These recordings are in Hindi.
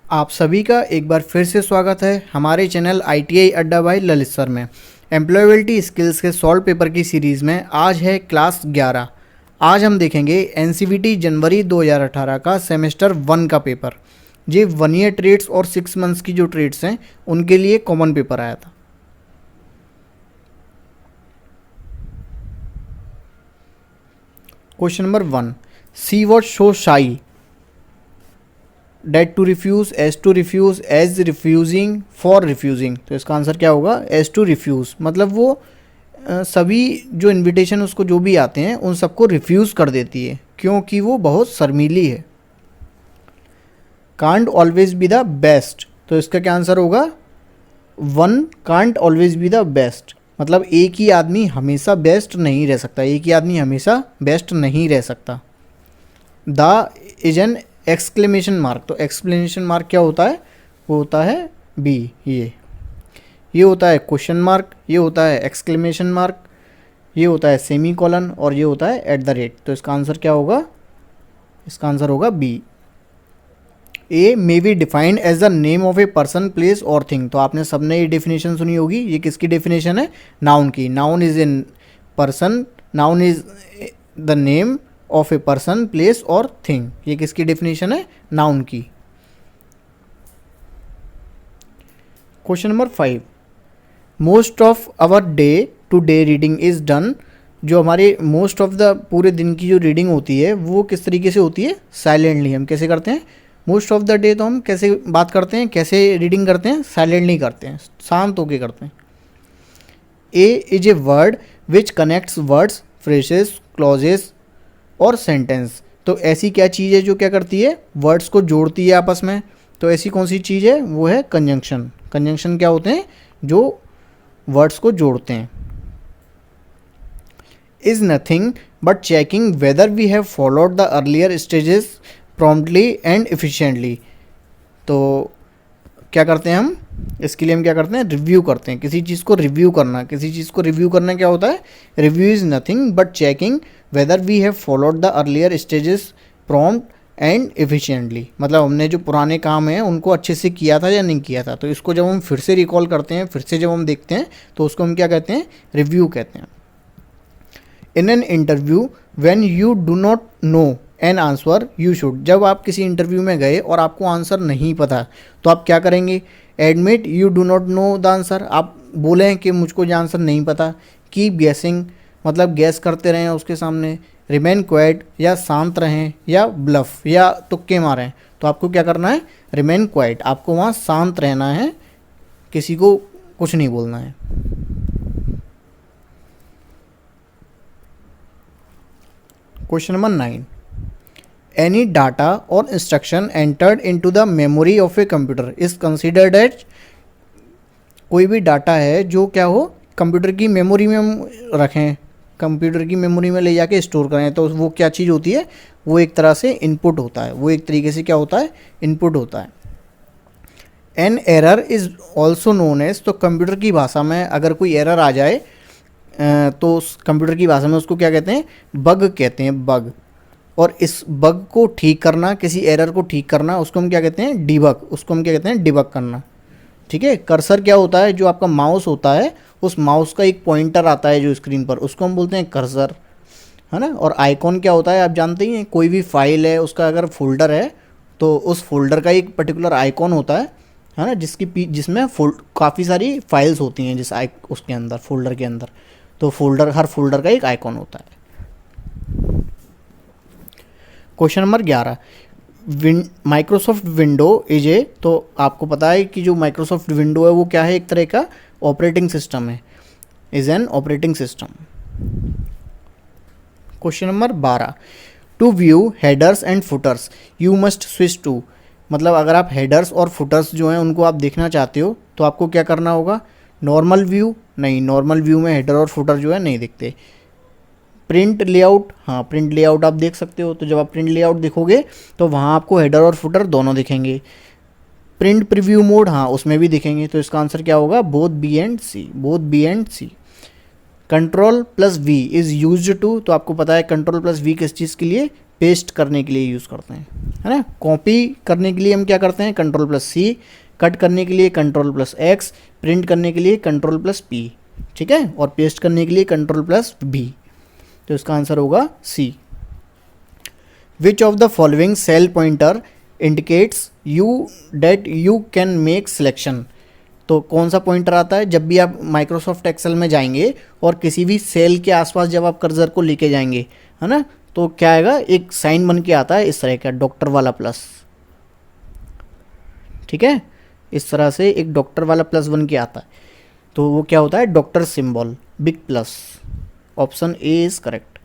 आप सभी का एक बार फिर से स्वागत है हमारे चैनल ITI अड्डा बाई ललित सर में। एम्प्लॉयबिलिटी स्किल्स के सॉल्व पेपर की सीरीज़ में आज है क्लास 11। आज हम देखेंगे NCVT जनवरी 2018 का सेमेस्टर 1 का पेपर। ये 1 ईयर ट्रेड्स और 6 मंथ्स की जो ट्रेड्स हैं उनके लिए कॉमन पेपर आया था। Question number 1, she was so shy, that to refuse, as to refuse, as refusing, for refusing. तो इसका आंसर क्या होगा? As to refuse. मतलब वो सभी जो इनविटेशन उसको जो भी आते हैं उन सबको रिफ्यूज़ कर देती है क्योंकि वो बहुत शर्मीली है। Can't always be the best. तो इसका क्या आंसर होगा? 1 can't always be the best. मतलब एक ही आदमी हमेशा बेस्ट नहीं रह सकता, एक ही आदमी हमेशा बेस्ट नहीं रह सकता। The is an exclamation mark. तो एक्सक्लेमेशन मार्क क्या होता है? वो होता है बी। ये होता है क्वेश्चन मार्क, ये होता है एक्सक्लेमेशन मार्क, ये होता है सेमी कॉलन और ये होता है एट द रेट। तो इसका आंसर क्या होगा? इसका आंसर होगा b. A may be defined as the name of a person, place और थिंग। तो आपने सबने ये डेफिनेशन सुनी होगी। ये किसकी डेफिनेशन है? नाउन की। Noun is in person, noun is the name of a person, place और थिंग। ये किसकी डेफिनेशन है? नाउन की। Question number 5, most of our day to day reading is done. जो हमारे मोस्ट ऑफ द पूरे दिन की जो रीडिंग होती है वो किस तरीके से होती है? साइलेंटली। हम कैसे करते हैं? मोस्ट ऑफ द डे तो हम कैसे बात करते हैं, कैसे रीडिंग करते हैं? साइलेंटली करते हैं, शांत होके करते हैं। A is a word which connects words, phrases, clauses और सेंटेंस। तो ऐसी क्या चीज़ है जो क्या करती है? वर्ड्स को जोड़ती है आपस में। तो ऐसी कौन सी चीज़ है? वो है कंजंक्शन। कंजंक्शन क्या होते हैं? जो वर्ड्स को जोड़ते हैं। Is nothing but checking whether we have followed the earlier stages promptly and efficiently. तो क्या करते हैं हम? इसके लिए हम क्या करते हैं? रिव्यू करते हैं। किसी चीज़ को रिव्यू करना, किसी चीज़ को रिव्यू करना क्या होता है? Review is nothing but checking whether we have followed the earlier stages prompt and efficiently. मतलब हमने जो पुराने काम हैं उनको अच्छे से किया था या नहीं किया था। तो इसको जब हम फिर से रिकॉल करते हैं, फिर से जब हम देखते हैं तो उसको हम क्या कहते हैं? रिव्यू कहते हैं। In an interview when you do not know an answer you should. जब आप किसी इंटरव्यू में गए और आपको आंसर नहीं पता तो आप क्या करेंगे? Admit you do not know the answer. आप बोलें कि मुझको ये आंसर नहीं पता। कीप गैसिंग, मतलब गैस करते रहें उसके सामने। रिमेन क्वाइट, या शांत रहें, या ब्लफ या तुक्के मारें। तो आपको क्या करना है? Remain quite. आपको वहाँ शांत रहना है, किसी को कुछ नहीं बोलना है। क्वेश्चन नंबर 9, एनी डाटा और instruction entered into the memory of a computer is considered as. कोई भी डाटा है जो क्या हो? कंप्यूटर की मेमोरी में हम रखें, कंप्यूटर की मेमोरी में ले जाके स्टोर करें, तो वो क्या चीज़ होती है? वो एक तरह से इनपुट होता है। वो एक तरीके से क्या होता है? इनपुट होता है। An error is also known as. तो कंप्यूटर की भाषा में अगर कोई एरर आ जाए तो उस कंप्यूटर की भाषा में उसको क्या कहते हैं? बग कहते हैं, बग। और इस बग को ठीक करना, किसी एरर को ठीक करना, उसको हम क्या कहते हैं? डिबग। उसको हम क्या कहते हैं? डिबग करना। ठीक है। कर्सर क्या होता है? जो आपका माउस होता है, उस माउस का एक पॉइंटर आता है जो स्क्रीन पर, उसको हम बोलते हैं कर्सर, है ना। और आइकॉन क्या होता है? आप जानते ही हैं। कोई भी फाइल है उसका अगर फोल्डर है तो उस फोल्डर का एक पर्टिकुलर आइकॉन होता है ना, जिसमें काफ़ी सारी फाइल्स होती हैं उसके अंदर, फोल्डर के अंदर। तो हर फोल्डर का एक आइकॉन होता है। Question number 11, Microsoft window is a. तो आपको पता है कि जो माइक्रोसॉफ्ट विंडो है वो क्या है? एक तरह का ऑपरेटिंग सिस्टम है। Is an operating system. Question number 12, to view headers and footers you must switch to. मतलब अगर आप हेडर्स और फुटर्स जो हैं उनको आप देखना चाहते हो तो आपको क्या करना होगा? नॉर्मल व्यू नहीं, नॉर्मल व्यू में हेडर और फुटर जो है नहीं दिखते। प्रिंट लेआउट, हाँ प्रिंट लेआउट आप देख सकते हो। तो जब आप प्रिंट लेआउट देखोगे तो वहाँ आपको हेडर और फुटर दोनों दिखेंगे। प्रिंट प्रीव्यू मोड, हाँ उसमें भी दिखेंगे। तो इसका आंसर क्या होगा? Both B and C, both B and C. Control plus V is use to, तो आपको पता है कंट्रोल प्लस वी किस चीज़ के लिए, पेस्ट करने के लिए यूज़ करते हैं, है ना। कॉपी करने के लिए हम क्या करते हैं, कंट्रोल प्लस सी, कट करने के लिए कंट्रोल प्लस एक्स, प्रिंट करने के लिए कंट्रोल प्लस पी, ठीक है, और पेस्ट करने के लिए कंट्रोल प्लस बी। तो इसका आंसर होगा C. Which of the following cell pointer indicates you that you can make selection. तो कौन सा पॉइंटर आता है, जब भी आप माइक्रोसॉफ्ट एक्सेल में जाएंगे और किसी भी सेल के आसपास जब आप कर्सर को लेके जाएंगे, है ना, तो क्या आएगा, एक साइन बन के आता है इस तरह का, डॉक्टर वाला प्लस, ठीक है, इस तरह से एक डॉक्टर वाला प्लस बन के आता है, तो वो क्या होता है, doctor symbol, big plus. Option A is correct.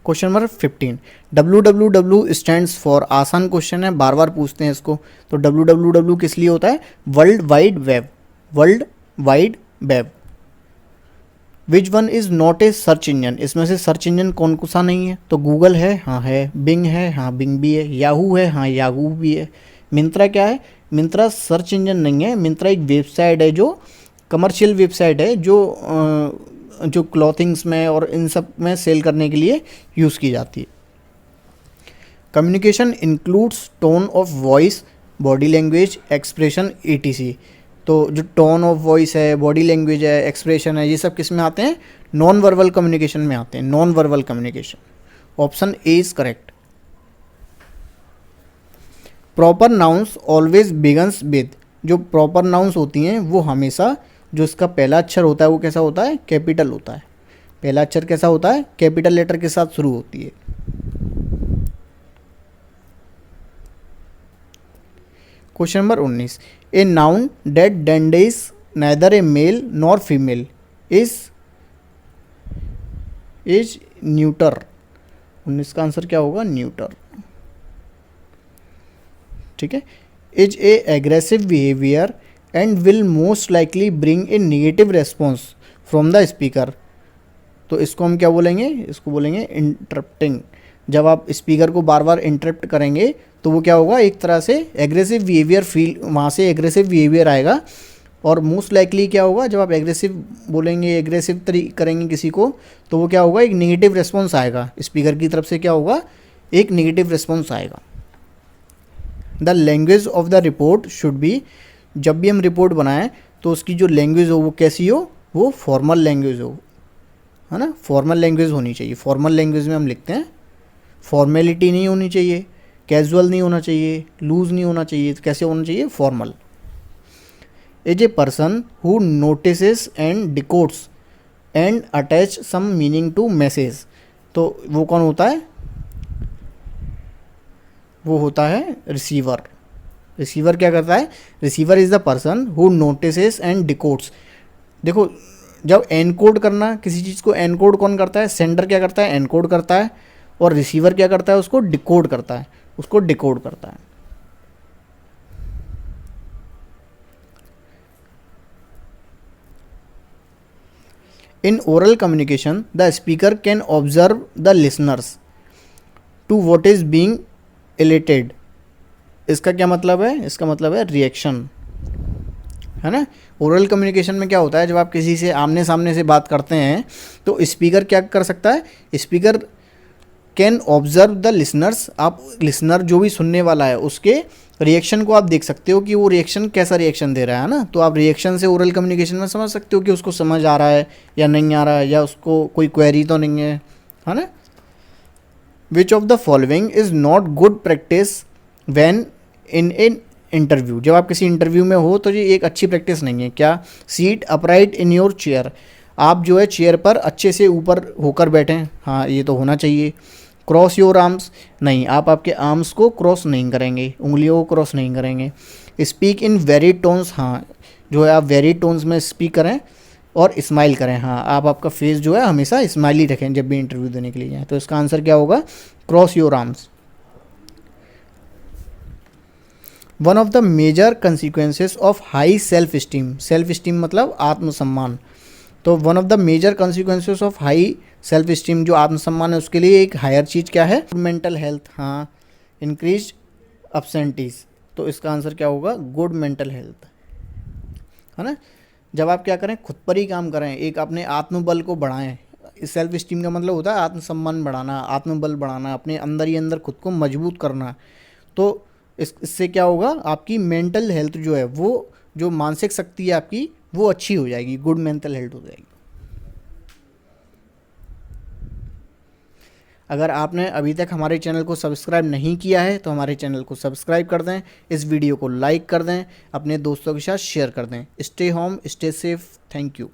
Question number 15, www stands for, आसान क्वेश्चन है, बार बार पूछते हैं इसको। तो www किस लिए होता है, world wide web, world wide web. Which one is not a search engine, इसमें से सर्च इंजन कौन सा नहीं है, तो गूगल है, हाँ है, बिंग है, हाँ बिंग भी है, याहू है, हाँ याहू भी है। मिंत्रा क्या है, मिंत्रा सर्च इंजन नहीं है, मिंत्रा एक वेबसाइट है जो कमर्शियल वेबसाइट है, जो क्लॉथिंग्स में और इन सब में सेल करने के लिए यूज़ की जाती है। Communication includes tone of voice, body language, expression, etc। तो जो टोन ऑफ वॉइस है, बॉडी लैंग्वेज है, एक्सप्रेशन है, ये सब किस में आते हैं, नॉन वर्बल कम्युनिकेशन में आते हैं, non verbal communication. Option A is correct. Proper nouns always begins with, जो प्रॉपर नाउन्स होती हैं वो हमेशा जो इसका पहला अक्षर होता है वो कैसा होता है, कैपिटल होता है। पहला अक्षर कैसा होता है, कैपिटल लेटर के साथ शुरू होती है। Question number 19, a noun that denotes neither a male nor female is neuter. 19 का आंसर क्या होगा, न्यूटर, ठीक है। Is a aggressive behaviour and will most likely bring a negative response from the speaker. तो इसको हम क्या बोलेंगे, इसको बोलेंगे इंटरप्टिंग। जब आप स्पीकर को बार बार इंटरप्ट करेंगे तो वो क्या होगा, एक तरह से एग्रेसिव बिहेवियर फील, वहाँ से एग्रेसिव बिहेवियर आएगा। और मोस्ट लाइकली क्या होगा, जब आप एग्रेसिव बोलेंगे, एग्रेसिव करेंगे किसी को, तो वो क्या होगा, एक नेगेटिव रिस्पॉन्स आएगा स्पीकर की तरफ से, क्या होगा, एक नेगेटिव रिस्पॉन्स आएगा। The language of the report should be, जब भी हम रिपोर्ट बनाएं तो उसकी जो लैंग्वेज हो वो कैसी हो, वो फॉर्मल लैंग्वेज हो, है ना, फॉर्मल लैंग्वेज होनी चाहिए। फॉर्मल लैंग्वेज में हम लिखते हैं, फॉर्मेलिटी नहीं होनी चाहिए, कैजुअल नहीं होना चाहिए, लूज नहीं होना चाहिए, तो कैसे होना चाहिए, formal. Is a person who notices and decodes and attach some meaning to message. तो वो कौन होता है, वो होता है रिसीवर। रिसीवर क्या करता है, receiver is the person who notices and डिकोड्स। देखो, जब एनकोड करना, किसी चीज़ को एनकोड कौन करता है, सेंडर क्या करता है, एनकोड करता है, और रिसीवर क्या करता है, उसको डिकोड करता है, उसको डिकोड करता है। In oral communication the speaker can observe the listeners to what is being elated. इसका क्या मतलब है, इसका मतलब है रिएक्शन, है ना। ओरल कम्युनिकेशन में क्या होता है, जब आप किसी से आमने सामने से बात करते हैं तो स्पीकर क्या कर सकता है, speaker can observe the listeners, आप लिसनर जो भी सुनने वाला है उसके रिएक्शन को आप देख सकते हो कि वो रिएक्शन कैसा रिएक्शन दे रहा है ना। तो आप रिएक्शन से ओरल कम्युनिकेशन में समझ सकते हो कि उसको समझ आ रहा है या नहीं आ रहा है, या उसको कोई क्वेरी तो नहीं है ना। विच of the following is not good practice when in an interview, जब आप किसी इंटरव्यू में हो तो ये एक अच्छी प्रैक्टिस नहीं है। क्या, seat upright in your chair, आप जो है चेयर पर अच्छे से ऊपर होकर बैठें, हाँ ये तो होना चाहिए। क्रॉस योर आर्म्स, नहीं, आप आपके आर्म्स को क्रॉस नहीं करेंगे, उंगलियों को क्रॉस नहीं करेंगे। स्पीक इन वेरी टोन्स, हाँ जो है आप वेरी टोन्स में स्पीक करें, और स्माइल करें, हाँ आप आपका फेस जो है हमेशा स्माइली रखें जब भी इंटरव्यू देने के लिए जाएँ। तो इसका आंसर क्या होगा, cross your arms. One of the major consequences of high self esteem, self esteem मतलब आत्मसम्मान। तो one of the major consequences of high self esteem, जो आत्मसम्मान है उसके लिए एक हायर चीज़ क्या है, मेंटल हेल्थ, हाँ इंक्रीज अपसेंटीज। तो इसका आंसर क्या होगा, गुड मेंटल हेल्थ। है ना। जब आप क्या करें, खुद पर ही काम करें, एक अपने आत्मबल को बढ़ाएं। सेल्फ स्टीम का मतलब होता है आत्मसम्मान बढ़ाना, आत्मबल बढ़ाना, अपने अंदर ही अंदर खुद को मजबूत करना। तो इससे क्या होगा, आपकी मेंटल हेल्थ जो है वो, जो मानसिक शक्ति है आपकी, वो अच्छी हो जाएगी, गुड मेंटल हेल्थ हो जाएगी। अगर आपने अभी तक हमारे चैनल को सब्सक्राइब नहीं किया है तो हमारे चैनल को सब्सक्राइब कर दें, इस वीडियो को लाइक कर दें, अपने दोस्तों के साथ शेयर कर दें। Stay home, stay safe, thank you.